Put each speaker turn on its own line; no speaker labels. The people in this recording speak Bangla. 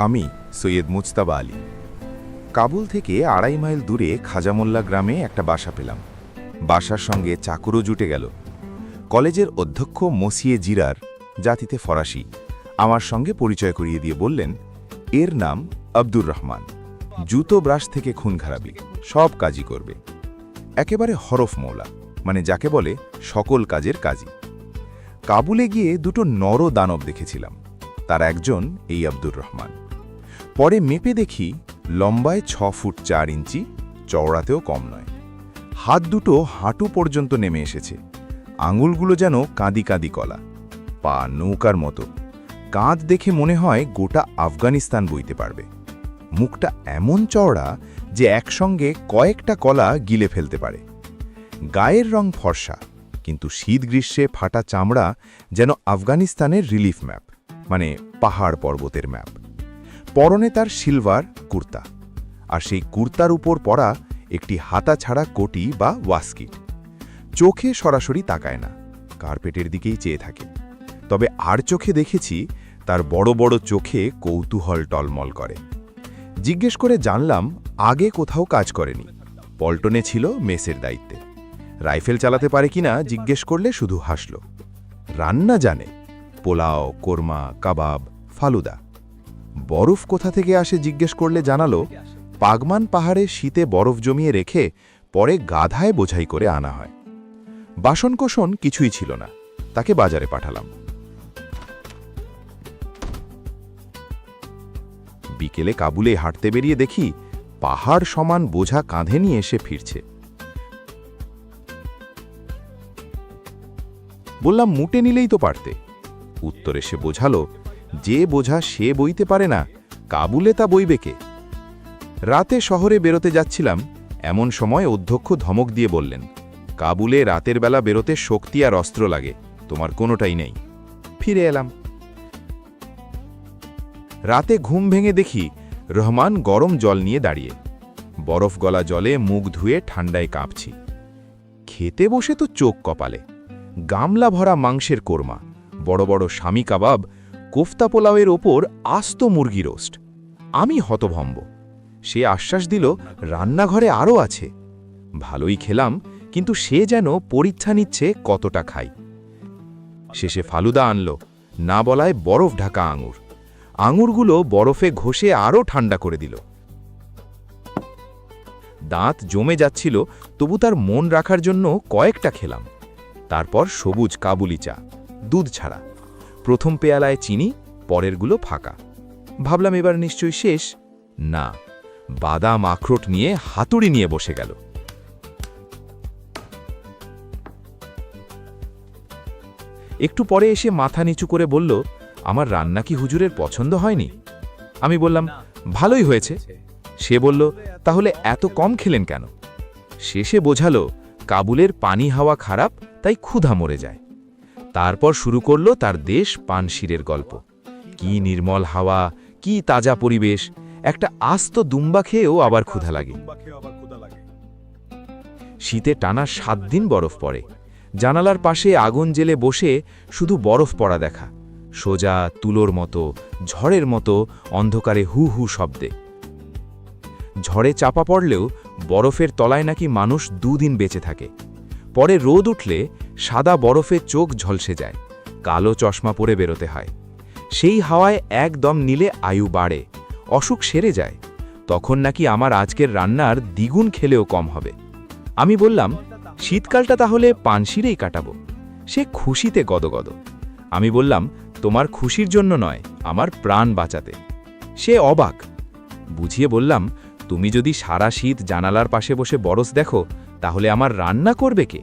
আমি সৈয়দ মুজতাবা আলী। কাবুল থেকে 2.5 মাইল দূরে খাজামোল্লা গ্রামে একটা বাসা পেলাম। বাসার সঙ্গে চাকরও জুটে গেল। কলেজের অধ্যক্ষ মসিয়ে জিরার, জাতিতে ফরাসি, আমার সঙ্গে পরিচয় করিয়ে দিয়ে বললেন, এর নাম আব্দুর রহমান, জুতো ব্রাশ থেকে খুন খারাপি, সব কাজই করবে। একেবারে হরফ মৌলা, মানে যাকে বলে সকল কাজের কাজী। কাবুলে গিয়ে দুটো নর দানব দেখেছিলাম, তার একজন এই আব্দুর রহমান। পরে মেপে দেখি লম্বায় 6 ফুট 4 ইঞ্চি, চওড়াতেও কম নয়। হাত দুটো হাঁটু পর্যন্ত নেমে এসেছে, আঙুলগুলো যেন কাঁদি কাঁদি কলা, পা নৌকার মতো। কাঁধ দেখে মনে হয় গোটা আফগানিস্তান বইতে পারবে। মুখটা এমন চওড়া যে একসঙ্গে কয়েকটা কলা গিলে ফেলতে পারে। গায়ের রং ফর্সা, কিন্তু শীত গ্রীষ্মে ফাটা চামড়া যেন আফগানিস্তানের রিলিফ ম্যাপ, মানে পাহাড় পর্বতের ম্যাপ। পরনে তার সিলভার কুর্তা, আর সেই কুর্তার উপর পরা একটি হাতা ছাড়া কোটি বা ওয়াস্কিট। চোখে সরাসরি তাকায় না, কার্পেটের দিকেই চেয়ে থাকে। তবে আর চোখে দেখেছি তার বড় বড় চোখে কৌতূহল টলমল করে। জিজ্ঞেস করে জানলাম আগে কোথাও কাজ করেনি, পল্টনে ছিল মেসের দায়িত্বে। রাইফেল চালাতে পারে কিনা জিজ্ঞেস করলে শুধু হাসল। রান্না জানে, পোলাও, কোরমা, কাবাব, ফালুদা। বরফ কোথা থেকে আসে জিজ্ঞেস করলে জানালো পাগমান পাহাড়ে শীতে বরফ জমিয়ে রেখে পরে গাধায় বোঝাই করে আনা হয়। বাসনকোসন কিছুই ছিল না, তাকে বাজারে পাঠালাম। বিকেলে কাবুলে হাঁটতে বেরিয়ে দেখি পাহাড় সমান বোঝা কাঁধে নিয়ে এসে ফিরছে। বললাম মুটে নিলেই তো পারতে। উত্তরে সে বোঝালো, যে বোঝা সে বইতে পারে না, কাবুলে তা বইবে কে? রাতে শহরে বেরোতে যাচ্ছিলাম, এমন সময় অধ্যক্ষ ধমক দিয়ে বললেন, কাবুলে রাতের বেলা বেরোতে শক্তি আর অস্ত্র লাগে, তোমার কোনোটাই নেই। ফিরে এলাম। রাতে ঘুম ভেঙে দেখি রহমান গরম জল নিয়ে দাঁড়িয়ে। বরফ গলা জলে মুখ ধুয়ে ঠান্ডায় কাঁপছি। খেতে বসে তো চোখ কপালে। গামলা ভরা মাংসের কোরমা, বড় বড় স্বামী কাবাব, কোফতা পোলাওয়ের ওপর আস্ত মুরগি রোস্ট। আমি হতভম্ব। সে আশ্বাস দিল রান্নাঘরে আরও আছে। ভালোই খেলাম, কিন্তু সে যেন পরীক্ষা নিচ্ছে কতটা খাই। শেষে ফালুদা আনল, না বলায় বরফ ঢাকা আঙুর। আঙুরগুলো বরফে ঘষে আরও ঠান্ডা করে দিল। দাঁত জমে যাচ্ছিল, তবু তার মন রাখার জন্য কয়েকটা খেলাম। তারপর সবুজ কাবুলি চা, দুধ ছাড়া। প্রথম পেয়ালায় চিনি, পরেরগুলো ফাঁকা। ভাবলাম এবার নিশ্চয়ই শেষ। না, বাদাম আখরোট নিয়ে হাতুড়ি নিয়ে বসে গেল। একটু পরে এসে মাথা নিচু করে বলল, আমার রান্না কি হুজুরের পছন্দ হয়নি? আমি বললাম, ভালোই হয়েছে। সে বলল, তাহলে এত কম খেলেন কেন? শেষে বোঝালো কাবুলের পানি হাওয়া খারাপ, তাই ক্ষুধা মরে যায়। তারপর শুরু করল তার দেশ পানশিরের গল্প। কি নির্মল হাওয়া, কি তাজা পরিবেশ, একটা আস্ত দুম্বা খেয়েও আবার ক্ষুধা লাগে। শীতে টানা 7 দিন বরফ পড়ে। জানালার পাশে আগুন জেলে বসে শুধু বরফ পড়া দেখা, সোজা তুলোর মতো, ঝড়ের মতো অন্ধকারে হু হু শব্দে। ঝড়ে চাপা পড়লেও বরফের তলায় নাকি মানুষ 2 দিন বেঁচে থাকে। পরে রোদ উঠলে সাদা বরফে চোখ ঝলসে যায়, কালো চশমা পরে বেরোতে হয়। সেই হাওয়ায় একদম নিলে আয়ু বাড়ে, অসুখ সেরে যায়। তখন নাকি আমার আজকের রান্নার দ্বিগুণ খেলেও কম হবে। আমি বললাম, শীতকালটা তাহলে পানশিরেই কাটাবো। সে খুশিতে গদগদ। আমি বললাম, তোমার খুশির জন্য নয়, আমার প্রাণ বাঁচাতে। সে অবাক। বুঝিয়ে বললাম, তুমি যদি সারা শীত জানালার পাশে বসে বরফ দেখো, তাহলে আমার রান্না করবে কে?